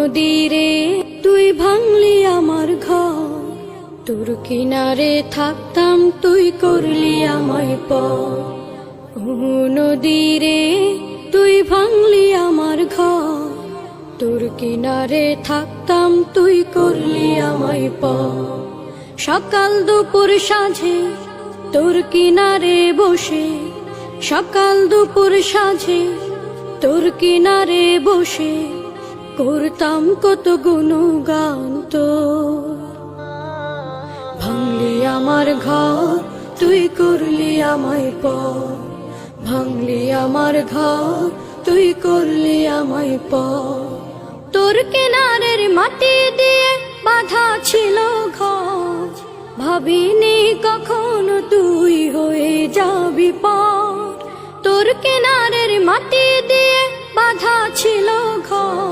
নদীরে তুই ভাঙলি আমার ঘর, তোর কিনারে থাকতাম তুই করলি আমায় পর। ও নদীরে তুই ভাঙলি আমার ঘর, তোর কিনারে থাকতাম তুই করলি আমায় পর। সকাল দুপুর সাঁঝে তোর কিনারে বসে, সকাল দুপুর সাঁঝে তোর কিনারে বসে করতাম কত গুণগান তোর। ভাঙলি আমার ঘর তুই করলি আমায় পর, ভাঙলি আমার ঘর তুই করলি আমায় পর। তোর কিনারের মাটি দিয়ে বাঁধা ছিল ঘর, ভাবিনি কখনো তুই হয়ে যাবি পার। তোর কিনারের মাটি দিয়ে বাঁধা ছিল ঘর।